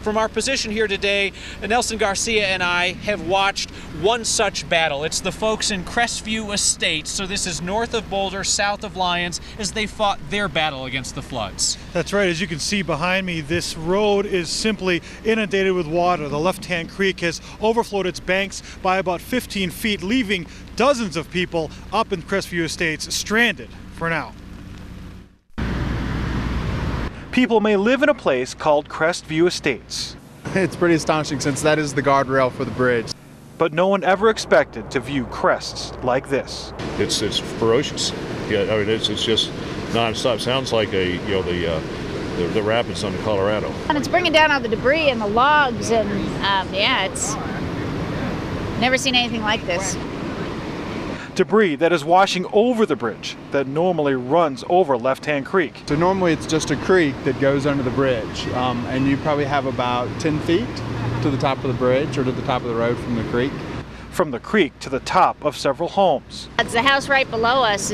From our position here today, Nelson Garcia and I have watched one such battle. It's the folks in Crestview Estates, so this is north of Boulder, south of Lyons, as they fought their battle against the floods. That's right. As you can see behind me, this road is simply inundated with water. The left-hand creek has overflowed its banks by about 15 feet, leaving dozens of people up in Crestview Estates stranded for now. People may live in a place called Crestview Estates. It's pretty astonishing since that is the guardrail for the bridge. But no one ever expected to view crests like this. It's ferocious. Yeah, I mean it's just nonstop. Sounds like the rapids on the Colorado. And it's bringing down all the debris and the logs, and yeah, it's never seen anything like this. Debris that is washing over the bridge that normally runs over Left-Hand Creek. So normally it's just a creek that goes under the bridge, and you probably have about 10 feet to the top of the bridge or to the top of the road from the creek. From the creek to the top of several homes. The house right below us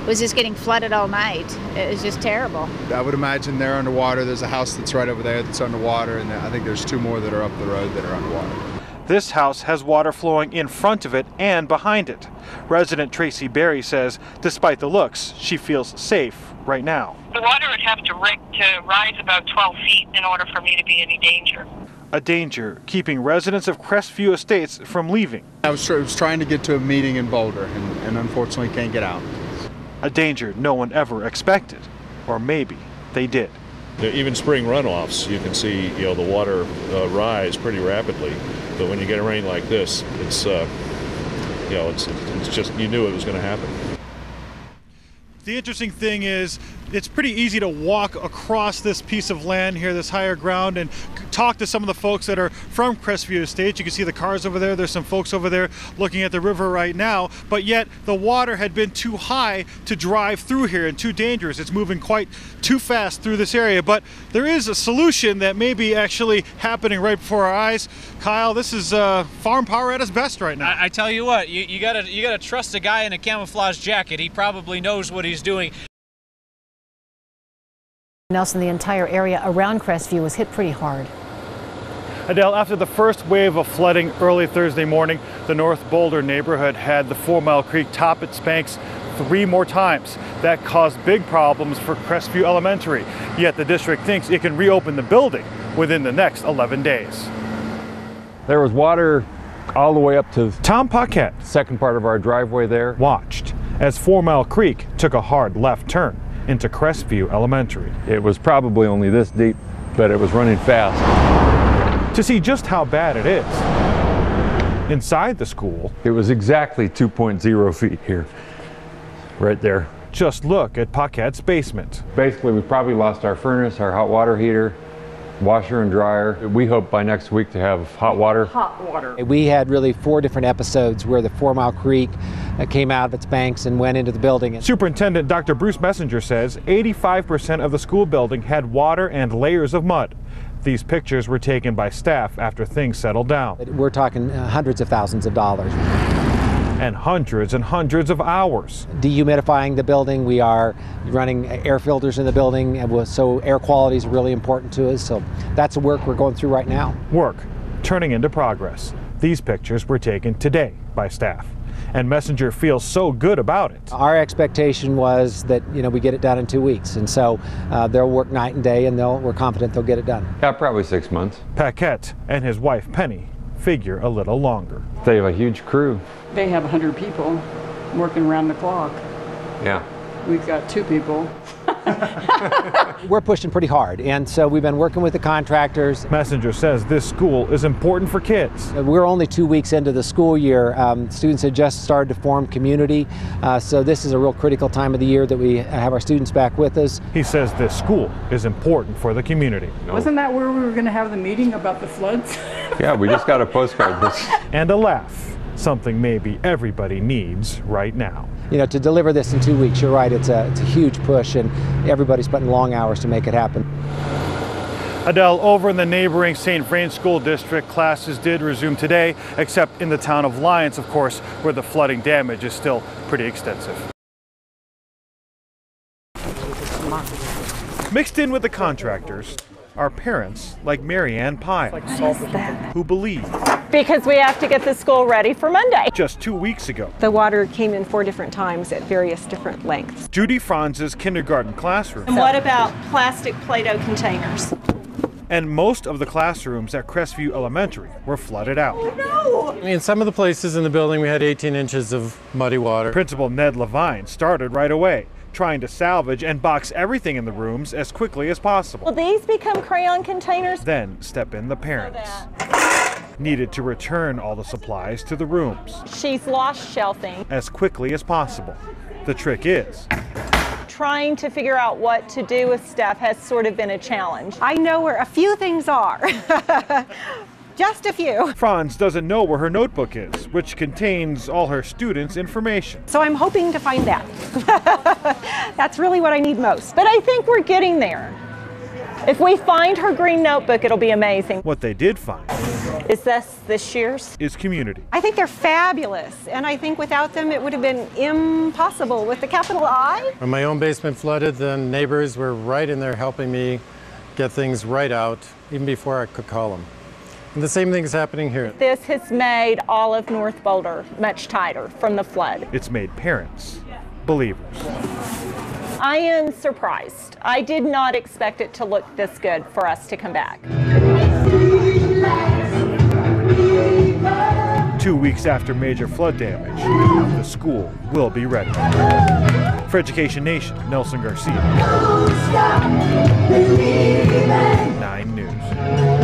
was just getting flooded all night. It was just terrible. I would imagine they're underwater. There's a house that's right over there that's underwater, and I think there's two more that are up the road that are underwater. This house has water flowing in front of it and behind it. Resident Tracy Berry says, despite the looks, she feels safe right now. The water would have to rise about 12 feet in order for me to be in any danger. A danger keeping residents of Crestview Estates from leaving. I was trying to get to a meeting in Boulder and unfortunately can't get out. A danger no one ever expected, or maybe they did. Even spring runoffs, you can see the water rise pretty rapidly. But when you get a rain like this, it's just, you knew it was going to happen. The interesting thing is it's pretty easy to walk across this piece of land here, this higher ground, and talk to some of the folks that are from Crestview Estates. You can see the cars over there. There's some folks over there looking at the river right now, but yet the water had been too high to drive through here and too dangerous. It's moving quite too fast through this area, but there is a solution that may be actually happening right before our eyes. Kyle, this is farm power at its best right now. I tell you what, you gotta trust a guy in a camouflage jacket. He probably knows what he's doing. Nelson, the entire area around Crestview was hit pretty hard. Adele, after the first wave of flooding early Thursday morning, the North Boulder neighborhood had the 4 Mile Creek top its banks 3 more times. That caused big problems for Crestview Elementary, yet the district thinks it can reopen the building within the next 11 days. There was water all the way up to Tom Paquette, second part of our driveway there, watched as 4 Mile Creek took a hard left turn into Crestview Elementary. It was probably only this deep, but it was running fast. To see just how bad it is, inside the school, it was exactly 2.0 feet here, right there. Just look at Paquette's basement. Basically, we probably lost our furnace, our hot water heater, washer and dryer. We hope by next week to have hot water. We had really 4 different episodes where the 4 Mile Creek came out of its banks and went into the building. Superintendent Dr. Bruce Messenger says 85% of the school building had water and layers of mud. These pictures were taken by staff after things settled down. We're talking hundreds of thousands of dollars. And hundreds of hours. Dehumidifying the building. We are running air filters in the building, and so air quality is really important to us. So that's the work we're going through right now. Work turning into progress. These pictures were taken today by staff, and Messenger feels so good about it. Our expectation was that we get it done in 2 weeks, and so they'll work night and day, and we're confident they'll get it done. Yeah, probably 6 months. Paquette and his wife Penny figure a little longer. They have a huge crew. They have 100 people working around the clock. Yeah. We've got 2 people. We're pushing pretty hard, and so we've been working with the contractors. Messenger says this school is important for kids. We're only 2 weeks into the school year. Students have just started to form community, so this is a real critical time of the year that we have our students back with us. He says this school is important for the community. Wasn't that where we were going to have the meeting about the floods? Yeah, we just got a postcard. And a laugh, something maybe everybody needs right now. To deliver this in 2 weeks, you're right, it's a huge push, and everybody's putting long hours to make it happen. Adele, over in the neighboring St. Vrain School District, classes did resume today, except in the town of Lyons, of course, where the flooding damage is still pretty extensive. Mixed in with the contractors, are parents like Mary Ann Pyle, who believe. Because we have to get the school ready for Monday. Just 2 weeks ago, The water came in 4 different times at various different lengths. Judy Franz's kindergarten classroom And what about plastic Play-Doh containers? and most of the classrooms at Crestview Elementary were flooded out. In some of the places in the building, we had 18 inches of muddy water. Principal Ned Levine started right away, trying to salvage and box everything in the rooms as quickly as possible. Will these become crayon containers? Then step in the parents. Needed to return all the supplies to the rooms She's lost shelving. as quickly as possible. The trick is, Trying to figure out what to do with stuff has sort of been a challenge. I know where a few things are. Just a few. Franz doesn't know where her notebook is, which contains all her students' information. So I'm hoping to find that. That's really what I need most. But I think we're getting there. If we find her green notebook, it'll be amazing. What they did find Is this year's? is community. I think they're fabulous, and I think without them it would have been impossible with the capital I. When my own basement flooded, the neighbors were right in there helping me get things right out, even before I could call them. And the same thing is happening here. This has made all of North Boulder much tighter from the flood. It's made parents believers. I am surprised. I did not expect it to look this good for us to come back. 2 weeks after major flood damage, the school will be ready. For Education Nation, Nelson Garcia, 9 News.